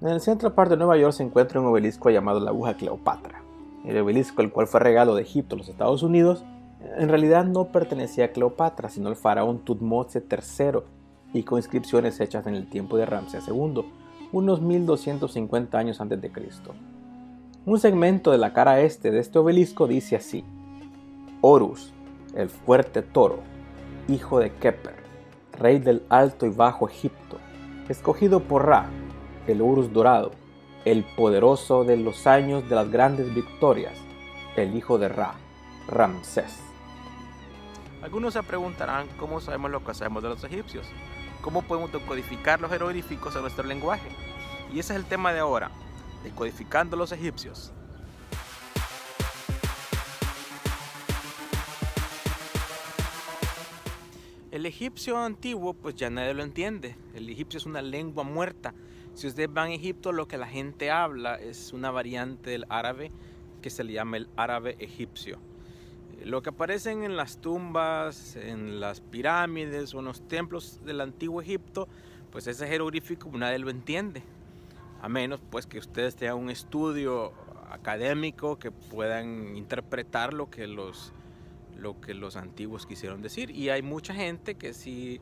En el Central Park de Nueva York se encuentra un obelisco llamado la Aguja Cleopatra. El obelisco, el cual fue regalo de Egipto a los Estados Unidos, en realidad no pertenecía a Cleopatra, sino al faraón Tutmosis III, y con inscripciones hechas en el tiempo de Ramsés II, unos 1250 años antes de Cristo. Un segmento de la cara este de este obelisco dice así: Horus, el fuerte toro, hijo de Keper, rey del Alto y Bajo Egipto, escogido por Ra, el Horus dorado, el poderoso de los años de las grandes victorias, el hijo de Ra, Ramsés. Algunos se preguntarán cómo sabemos lo que sabemos de los egipcios, cómo podemos decodificar los jeroglíficos en nuestro lenguaje. Y ese es el tema de ahora, decodificando los egipcios. El egipcio antiguo pues ya nadie lo entiende. El egipcio es una lengua muerta. Si ustedes van a Egipto, lo que la gente habla es una variante del árabe que se le llama el árabe egipcio. Lo que aparecen en las tumbas, en las pirámides o en los templos del antiguo Egipto, pues ese jeroglífico nadie lo entiende. A menos pues que ustedes tengan un estudio académico que puedan interpretar lo que los antiguos quisieron decir. Y hay mucha gente que sí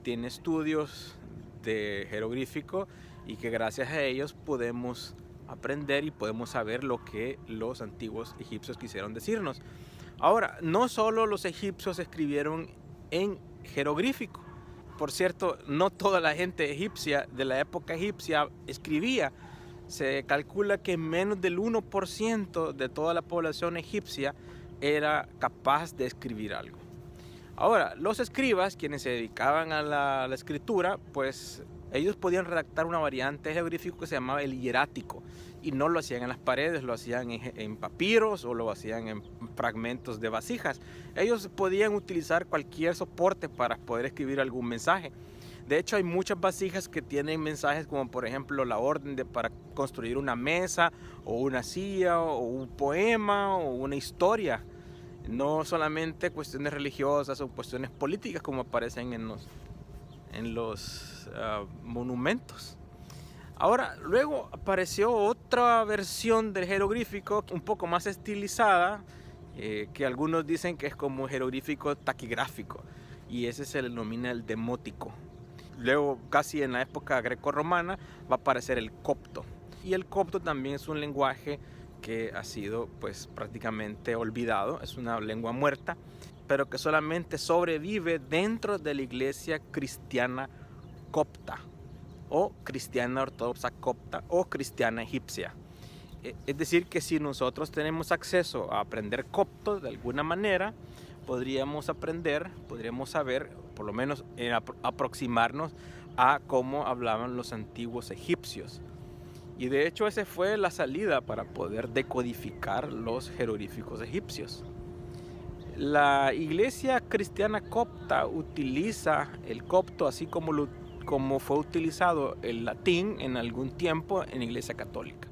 tiene estudios de jeroglífico y que gracias a ellos podemos aprender y podemos saber lo que los antiguos egipcios quisieron decirnos. Ahora, no solo los egipcios escribieron en jeroglífico. Por cierto, no toda la gente egipcia de la época egipcia escribía. Se calcula que menos del 1% de toda la población egipcia era capaz de escribir algo. Ahora, los escribas, quienes se dedicaban a la escritura, pues ellos podían redactar una variante de jeroglífico que se llamaba el hierático, y no lo hacían en las paredes, lo hacían en papiros o lo hacían en fragmentos de vasijas. Ellos podían utilizar cualquier soporte para poder escribir algún mensaje. De hecho, hay muchas vasijas que tienen mensajes como por ejemplo la orden para construir una mesa o una silla o un poema o una historia. No solamente cuestiones religiosas o cuestiones políticas como aparecen en los monumentos. Ahora, luego apareció otra versión del jeroglífico un poco más estilizada, que algunos dicen que es como jeroglífico taquigráfico, y ese se le denomina el demótico. Luego, casi en la época grecorromana, va a aparecer el copto. Y el copto también es un lenguaje que ha sido pues prácticamente olvidado, es una lengua muerta, pero que solamente sobrevive dentro de la iglesia cristiana copta, o cristiana ortodoxa copta, o cristiana egipcia. Es decir, que si nosotros tenemos acceso a aprender copto de alguna manera, podríamos saber, por lo menos aproximarnos a cómo hablaban los antiguos egipcios. Y de hecho esa fue la salida para poder decodificar los jeroglíficos egipcios. La iglesia cristiana copta utiliza el copto así como fue utilizado el latín en algún tiempo en la iglesia católica.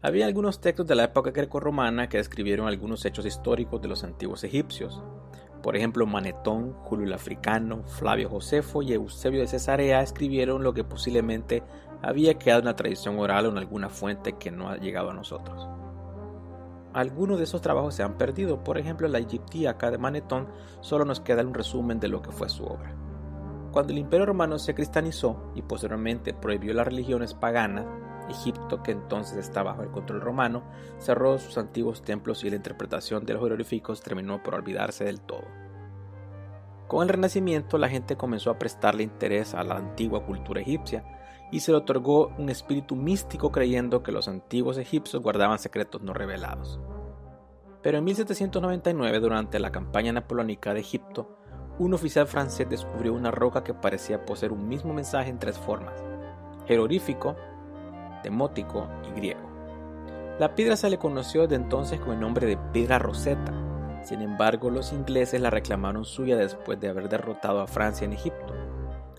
Había algunos textos de la época grecorromana que describieron algunos hechos históricos de los antiguos egipcios. Por ejemplo, Manetón, Julio el Africano, Flavio Josefo y Eusebio de Cesarea escribieron lo que posiblemente había quedado en la tradición oral o en alguna fuente que no ha llegado a nosotros. Algunos de esos trabajos se han perdido. Por ejemplo, en la Egiptíaca de Manetón solo nos queda un resumen de lo que fue su obra. Cuando el Imperio Romano se cristianizó y posteriormente prohibió las religiones paganas, Egipto, que entonces estaba bajo el control romano, cerró sus antiguos templos y la interpretación de los jeroglíficos terminó por olvidarse del todo. Con el Renacimiento, la gente comenzó a prestarle interés a la antigua cultura egipcia y se le otorgó un espíritu místico creyendo que los antiguos egipcios guardaban secretos no revelados. Pero en 1799, durante la campaña napoleónica de Egipto, un oficial francés descubrió una roca que parecía poseer un mismo mensaje en tres formas: jeroglífico, demótico y griego. La piedra se le conoció desde entonces con el nombre de piedra Rosetta. Sin embargo, los ingleses la reclamaron suya después de haber derrotado a Francia en Egipto,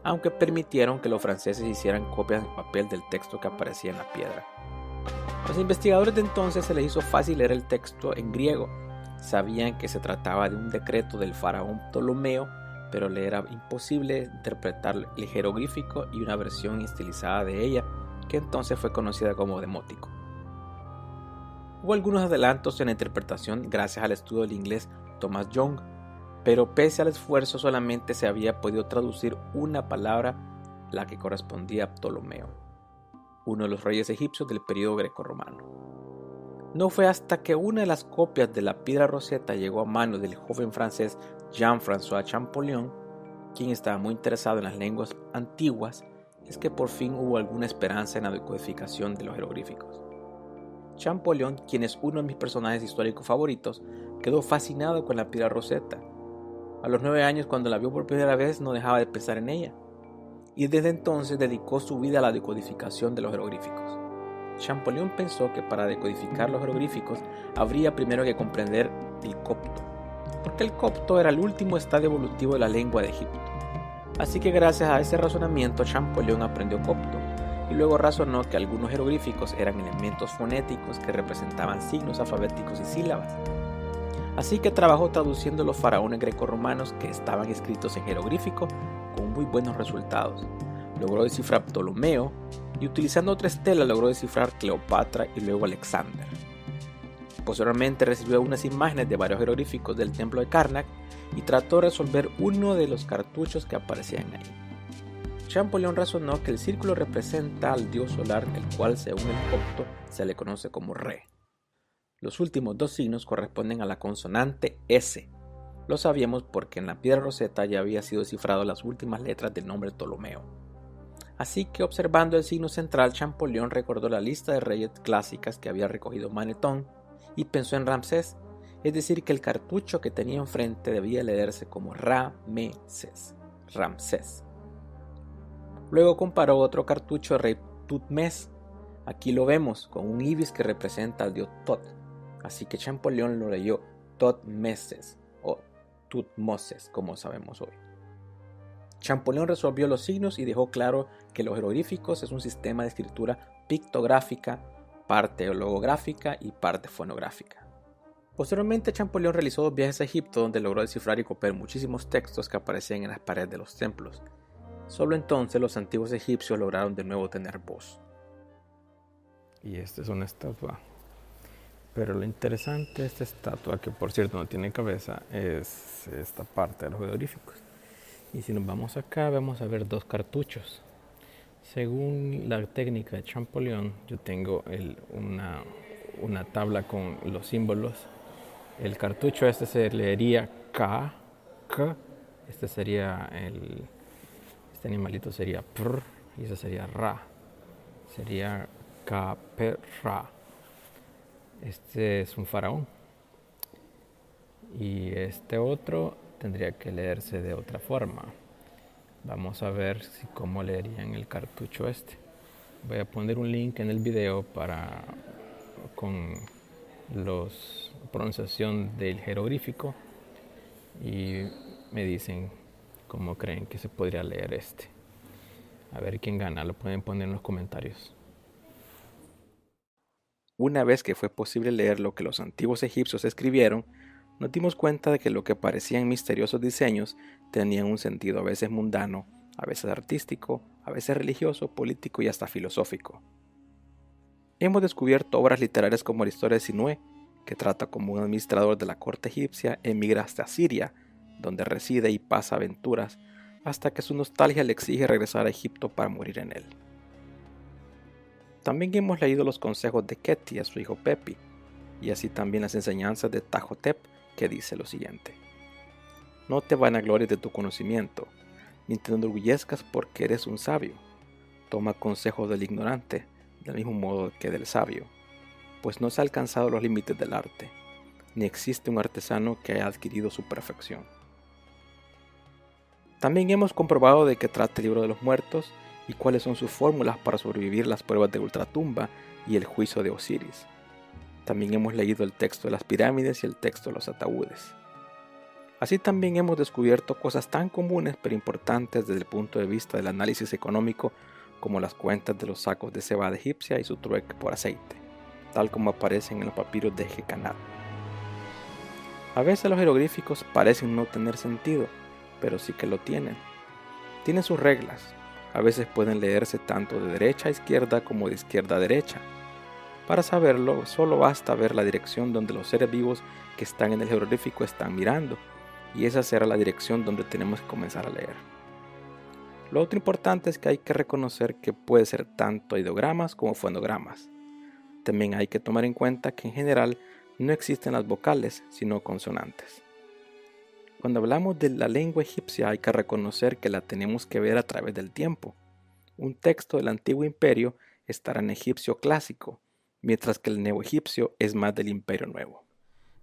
aunque permitieron que los franceses hicieran copias en papel del texto que aparecía en la piedra. A los investigadores de entonces se les hizo fácil leer el texto en griego. Sabían que se trataba de un decreto del faraón Ptolomeo, pero le era imposible interpretar el jeroglífico y una versión estilizada de ella, que que entonces fue conocida como demótico. Hubo algunos adelantos en la interpretación gracias al estudio del inglés Thomas Young, pero pese al esfuerzo solamente se había podido traducir una palabra, la que correspondía a Ptolomeo, uno de los reyes egipcios del periodo grecorromano. No fue hasta que una de las copias de la piedra Rosetta llegó a manos del joven francés Jean-François Champollion, quien estaba muy interesado en las lenguas antiguas, es que por fin hubo alguna esperanza en la decodificación de los jeroglíficos. Champollion, quien es uno de mis personajes históricos favoritos, quedó fascinado con la piedra Rosetta. A los 9 años, cuando la vio por primera vez, no dejaba de pensar en ella, y desde entonces dedicó su vida a la decodificación de los jeroglíficos. Champollion pensó que para decodificar los jeroglíficos habría primero que comprender el copto, porque el copto era el último estadio evolutivo de la lengua de Egipto. Así que gracias a ese razonamiento Champollion aprendió copto, y luego razonó que algunos jeroglíficos eran elementos fonéticos que representaban signos alfabéticos y sílabas. Así que trabajó traduciendo los faraones grecorromanos que estaban escritos en jeroglífico con muy buenos resultados. Logró descifrar Ptolomeo y utilizando otra estela logró descifrar Cleopatra y luego Alexander. Posteriormente recibió unas imágenes de varios jeroglíficos del templo de Karnak y trató de resolver uno de los cartuchos que aparecían ahí. Champollion razonó que el círculo representa al dios solar, el cual según el copto se le conoce como Re. Los últimos 2 signos corresponden a la consonante S. Lo sabíamos porque en la piedra Rosetta ya había sido descifrado las últimas letras del nombre Ptolomeo. Así que observando el signo central, Champollion recordó la lista de reyes clásicas que había recogido Manetón y pensó en Ramsés, es decir que el cartucho que tenía enfrente debía leerse como Ramsés. Luego comparó otro cartucho de rey Tutmés. Aquí lo vemos con un ibis que representa al dios Tot, así que Champollion lo leyó Totmeses o Tutmoses, como sabemos hoy. Champollion resolvió los signos y dejó claro que los jeroglíficos es un sistema de escritura pictográfica, parte logográfica y parte fonográfica. Posteriormente Champollion realizó 2 viajes a Egipto donde logró descifrar y copiar muchísimos textos que aparecían en las paredes de los templos. Solo entonces los antiguos egipcios lograron de nuevo tener voz. Y esta es una estatua. Pero lo interesante de esta estatua, que por cierto no tiene cabeza, es esta parte de los jeroglíficos. Y si nos vamos acá, vamos a ver 2 cartuchos. Según la técnica de Champollion, yo tengo una tabla con los símbolos. El cartucho este se leería K, K. Este sería este animalito sería Pr, y ese sería Ra. Sería K, P, Ra. Este es un faraón. Y este otro tendría que leerse de otra forma. Vamos a ver cómo leerían el cartucho este. Voy a poner un link en el video con la pronunciación del jeroglífico y me dicen cómo creen que se podría leer este. A ver quién gana, lo pueden poner en los comentarios. Una vez que fue posible leer lo que los antiguos egipcios escribieron, nos dimos cuenta de que lo que parecían misteriosos diseños tenían un sentido a veces mundano, a veces artístico, a veces religioso, político y hasta filosófico. Hemos descubierto obras literarias como la historia de Sinué, que trata como un administrador de la corte egipcia emigra hasta Siria, donde reside y pasa aventuras, hasta que su nostalgia le exige regresar a Egipto para morir en él. También hemos leído los consejos de Keti a su hijo Pepi, y así también las enseñanzas de Tajotep, que dice lo siguiente: no te vanaglories de tu conocimiento, ni te enorgullezcas porque eres un sabio. Toma consejo del ignorante, del mismo modo que del sabio, pues no se han alcanzado los límites del arte, ni existe un artesano que haya adquirido su perfección. También hemos comprobado de qué trata el libro de los muertos y cuáles son sus fórmulas para sobrevivir las pruebas de ultratumba y el juicio de Osiris. También hemos leído el texto de las pirámides y el texto de los ataúdes. Así también hemos descubierto cosas tan comunes pero importantes desde el punto de vista del análisis económico como las cuentas de los sacos de cebada egipcia y su trueque por aceite, tal como aparecen en los papiros de Gekanat. A veces los jeroglíficos parecen no tener sentido, pero sí que lo tienen. Tienen sus reglas. a veces pueden leerse tanto de derecha a izquierda como de izquierda a derecha. Para saberlo, solo basta ver la dirección donde los seres vivos que están en el jeroglífico están mirando, y esa será la dirección donde tenemos que comenzar a leer. Lo otro importante es que hay que reconocer que puede ser tanto ideogramas como fonogramas. También hay que tomar en cuenta que en general no existen las vocales, sino consonantes. Cuando hablamos de la lengua egipcia hay que reconocer que la tenemos que ver a través del tiempo. Un texto del antiguo imperio estará en egipcio clásico, mientras que el neoegipcio es más del imperio nuevo.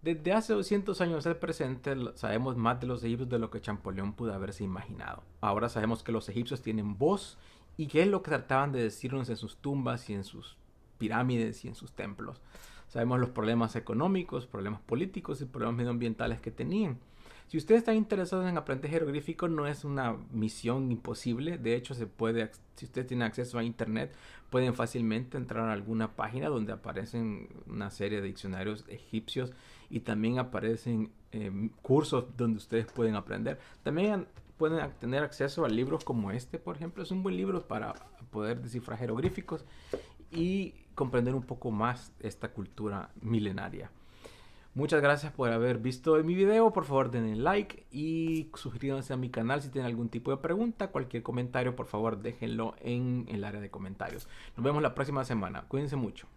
Desde hace 200 años al presente sabemos más de los egipcios de lo que Champollion pudo haberse imaginado. Ahora sabemos que los egipcios tienen voz y qué es lo que trataban de decirnos en sus tumbas y en sus pirámides y en sus templos. Sabemos los problemas económicos, problemas políticos y problemas medioambientales que tenían. Si ustedes están interesados en aprender jeroglífico, no es una misión imposible. De hecho, si ustedes tienen acceso a internet, pueden fácilmente entrar a alguna página donde aparecen una serie de diccionarios egipcios y también aparecen cursos donde ustedes pueden aprender. También pueden tener acceso a libros como este, por ejemplo. Es un buen libro para poder descifrar jeroglíficos y comprender un poco más esta cultura milenaria. Muchas gracias por haber visto mi video. Por favor denle like y suscríbanse a mi canal si tienen algún tipo de pregunta. Cualquier comentario, por favor déjenlo en el área de comentarios. Nos vemos la próxima semana. Cuídense mucho.